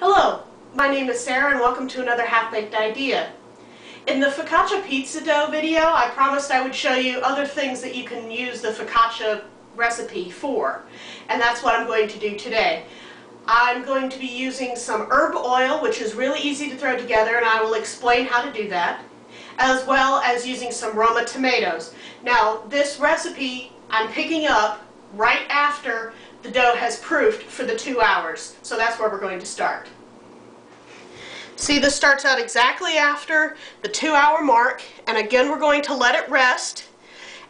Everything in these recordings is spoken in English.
Hello, my name is Sarah and welcome to another Half-Baked Idea. In the focaccia pizza dough video, I promised I would show you other things that you can use the focaccia recipe for, and that's what I'm going to do today. I'm going to be using some herb oil, which is really easy to throw together, and I will explain how to do that, as well as using some Roma tomatoes. Now, this recipe I'm picking up right after the dough has proofed for the 2 hours, so that's where we're going to start. See, this starts out exactly after the 2-hour mark, and again we're going to let it rest,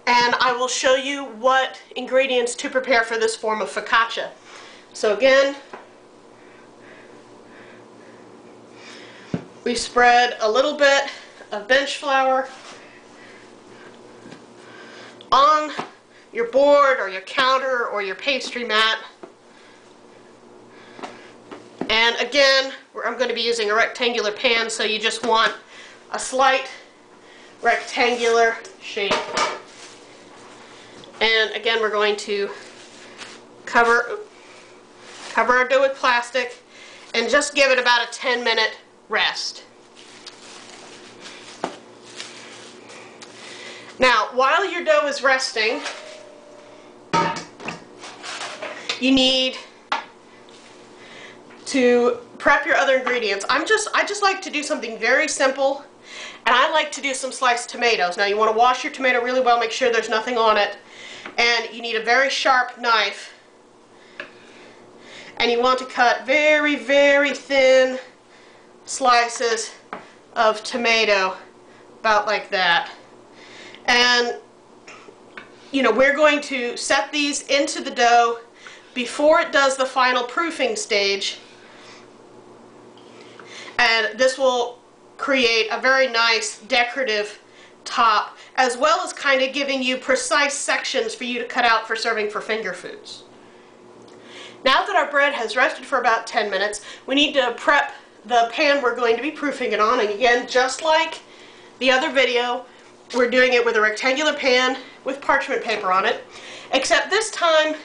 and I will show you what ingredients to prepare for this form of focaccia. So again, we spread a little bit of bench flour on your board or your counter or your pastry mat. And again, I'm going to be using a rectangular pan, so you just want a slight rectangular shape. And again, we're going to cover our dough with plastic and just give it about a 10-minute rest. Now, while your dough is resting, you need to prep your other ingredients. I just like to do something very simple, and I like to do some sliced tomatoes. Now you want to wash your tomato really well, make sure there's nothing on it, and you need a very sharp knife, and you want to cut very, very thin slices of tomato, about like that. And you know, we're going to set these into the dough before it does the final proofing stage, and this will create a very nice decorative top, as well as kind of giving you precise sections for you to cut out for serving for finger foods. Now that our bread has rested for about 10 minutes, we need to prep the pan we're going to be proofing it on, and again, just like the other video, we're doing it with a rectangular pan with parchment paper on it, except this time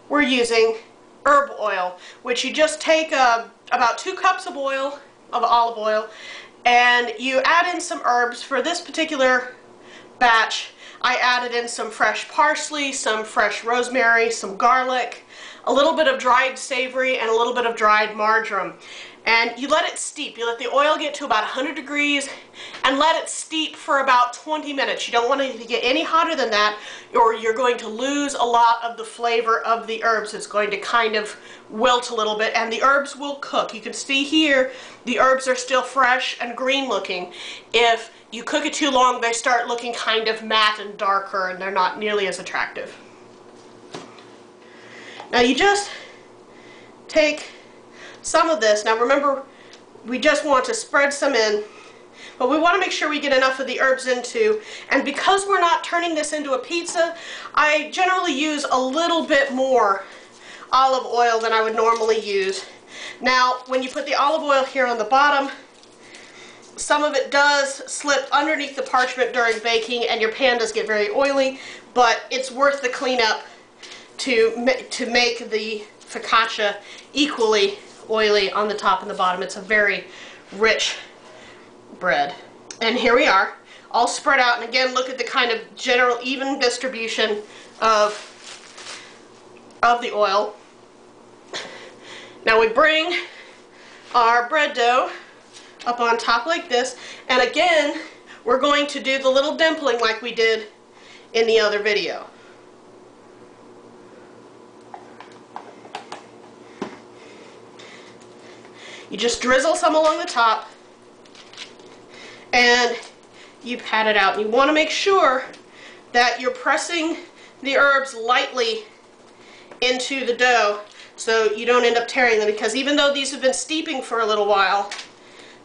we're using herb oil, which you just take about 2 cups of olive oil, and you add in some herbs. For this particular batch, I added in some fresh parsley, some fresh rosemary, some garlic, a little bit of dried savory, and a little bit of dried marjoram. And you let it steep. You let the oil get to about 100 degrees and let it steep for about 20 minutes. You don't want it to get any hotter than that, or you're going to lose a lot of the flavor of the herbs. It's going to kind of wilt a little bit, and the herbs will cook. You can see here the herbs are still fresh and green looking. If you cook it too long, they start looking kind of matte and darker, and they're not nearly as attractive. Now you just take some of this. Now remember, we just want to spread some in, but we want to make sure we get enough of the herbs into, and because we're not turning this into a pizza, I generally use a little bit more olive oil than I would normally use. Now when you put the olive oil here on the bottom, some of it does slip underneath the parchment during baking, and your pan does get very oily, but it's worth the cleanup to make the focaccia equally oily on the top and the bottom. It's a very rich bread. And here we are, all spread out, and again, look at the kind of general even distribution of the oil. Now we bring our bread dough up on top like this, and again, we're going to do the little dimpling like we did in the other video. You just drizzle some along the top, and you pat it out. You want to make sure that you're pressing the herbs lightly into the dough so you don't end up tearing them, because even though these have been steeping for a little while,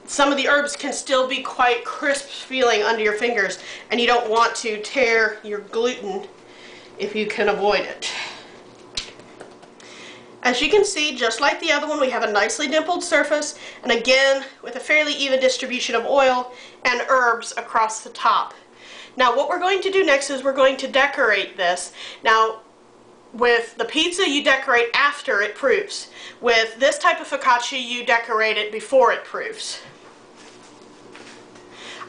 some of the herbs can still be quite crisp feeling under your fingers, and you don't want to tear your gluten if you can avoid it. As you can see, just like the other one, we have a nicely dimpled surface, and again, with a fairly even distribution of oil and herbs across the top. Now what we're going to do next is we're going to decorate this. Now With the pizza, you decorate after it proofs. With this type of focaccia, you decorate it before it proofs.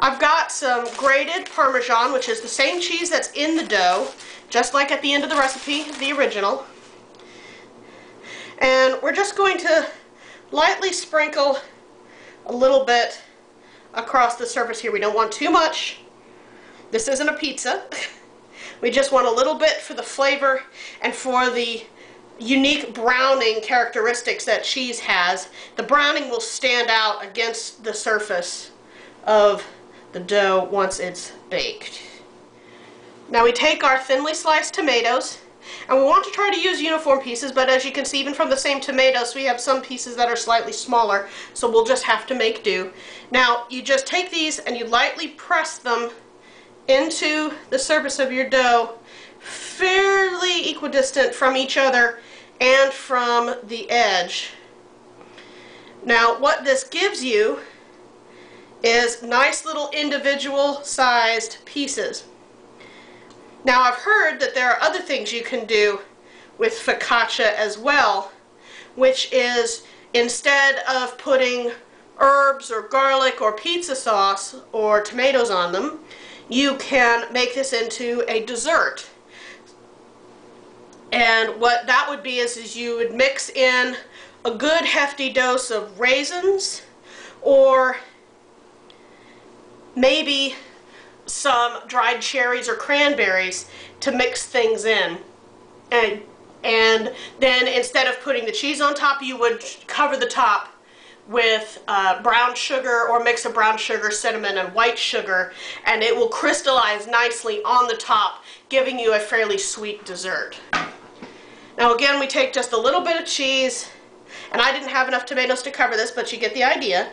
I've got some grated Parmesan, which is the same cheese that's in the dough, just like at the end of the recipe, the original. And we're just going to lightly sprinkle a little bit across the surface here. We don't want too much. This isn't a pizza. We just want a little bit for the flavor and for the unique browning characteristics that cheese has. The browning will stand out against the surface of the dough once it's baked. Now we take our thinly sliced tomatoes, and we want to try to use uniform pieces, but as you can see, even from the same tomatoes, we have some pieces that are slightly smaller, so we'll just have to make do. Now you just take these and you lightly press them into the surface of your dough, fairly equidistant from each other and from the edge. Now what this gives you is nice little individual sized pieces. Now I've heard that there are other things you can do with focaccia as well, which is instead of putting herbs or garlic or pizza sauce or tomatoes on them, you can make this into a dessert. And what that would be is you would mix in a good hefty dose of raisins, or maybe some dried cherries or cranberries to mix things in. And then instead of putting the cheese on top, you would cover the top with brown sugar, or mix of brown sugar, cinnamon, and white sugar, and it will crystallize nicely on the top, giving you a fairly sweet dessert. Now again, we take just a little bit of cheese, and I didn't have enough tomatoes to cover this, but you get the idea.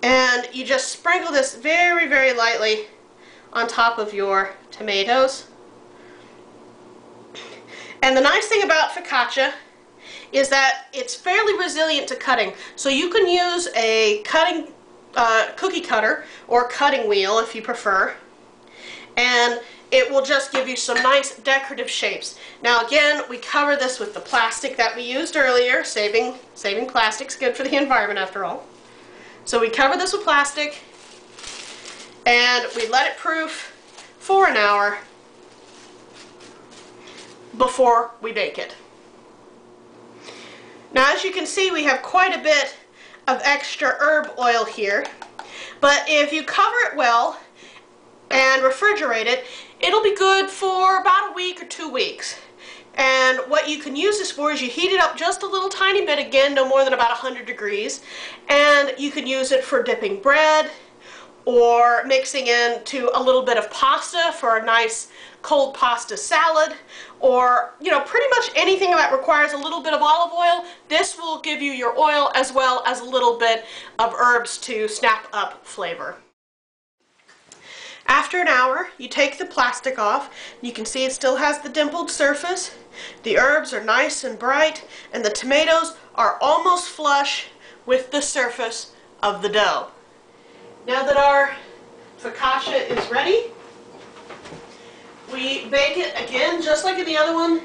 And you just sprinkle this very, very lightly on top of your tomatoes. And the nice thing about focaccia is that it's fairly resilient to cutting. So you can use a cookie cutter or cutting wheel if you prefer, and it will just give you some nice decorative shapes. Now again, we cover this with the plastic that we used earlier. Saving plastic's good for the environment after all. So we cover this with plastic and we let it proof for an hour before we bake it. Now as you can see, we have quite a bit of extra herb oil here, but if you cover it well and refrigerate it, it'll be good for about a week or 2 weeks. And what you can use this for is you heat it up just a little tiny bit, again no more than about 100 degrees, and you can use it for dipping bread or mixing into a little bit of pasta for a nice cold pasta salad, or pretty much anything that requires a little bit of olive oil. This will give you your oil as well as a little bit of herbs to snap up flavor. After an hour, you take the plastic off. You can see it still has the dimpled surface. The herbs are nice and bright, and the tomatoes are almost flush with the surface of the dough. Now that our focaccia is ready, we bake it again, just like in the other one,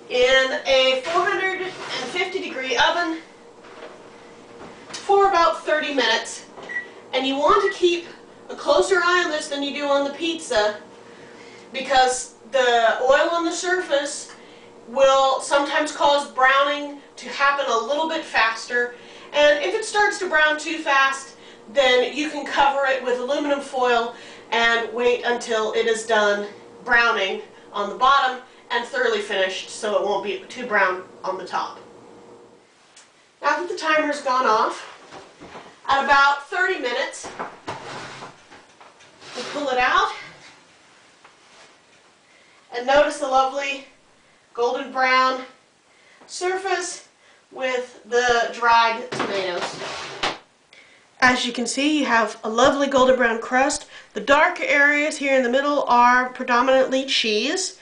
in a 450 degree oven for about 30 minutes. And you want to keep a closer eye on this than you do on the pizza, because the oil on the surface will sometimes cause browning to happen a little bit faster, and if it starts to brown too fast, then you can cover it with aluminum foil and wait until it is done browning on the bottom and thoroughly finished, so it won't be too brown on the top. Now that the timer's gone off, at about 30 minutes, we pull it out and notice the lovely golden brown surface with the dried tomatoes. As you can see, you have a lovely golden brown crust. The darker areas here in the middle are predominantly cheese,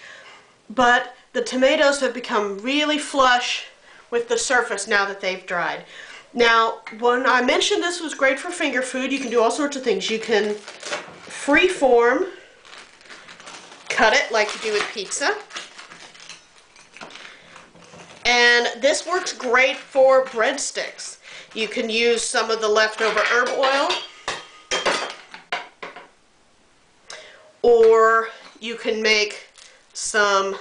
but the tomatoes have become really flush with the surface now that they've dried. Now, when I mentioned this was great for finger food, you can do all sorts of things. You can free-form cut it like you do with pizza. And this works great for breadsticks. You can use some of the leftover herb oil, or you can make some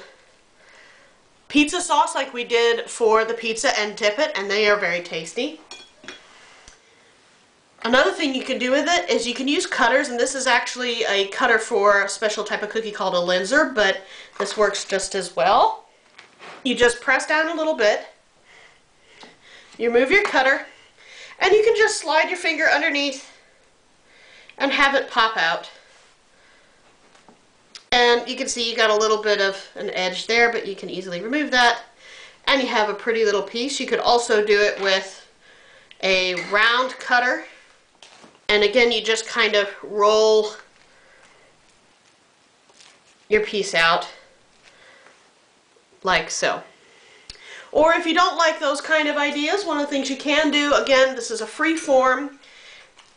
pizza sauce like we did for the pizza and dip it, and they are very tasty. Another thing you can do with it is you can use cutters, and this is actually a cutter for a special type of cookie called a linzer, but this works just as well. You just press down a little bit, you remove your cutter, and you can just slide your finger underneath and have it pop out. And you can see you got a little bit of an edge there, but you can easily remove that, and you have a pretty little piece. You could also do it with a round cutter, and again you just kind of roll your piece out like so. Or if you don't like those kind of ideas, one of the things you can do, again, this is a free form,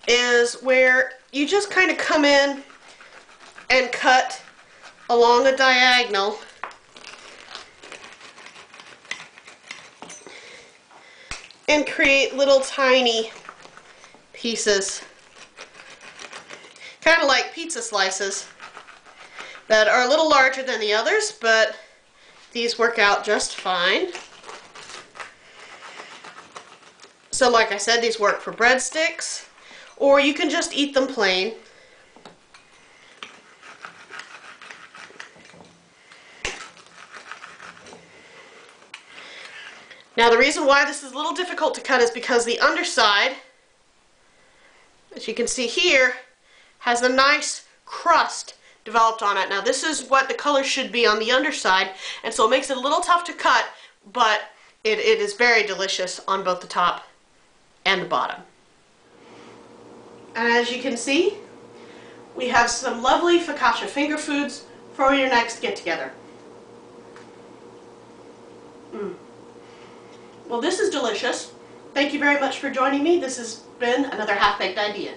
is where you just kind of come in and cut along a diagonal and create little tiny pieces, kind of like pizza slices that are a little larger than the others, but these work out just fine. So like I said, these work for breadsticks, or you can just eat them plain. Now the reason why this is a little difficult to cut is because the underside, as you can see here, has a nice crust developed on it. Now this is what the color should be on the underside, and so it makes it a little tough to cut, but it is very delicious on both the top and the bottom. And as you can see, we have some lovely focaccia finger foods for your next get-together. Well, this is delicious. Thank you very much for joining me. This has been another half-baked idea.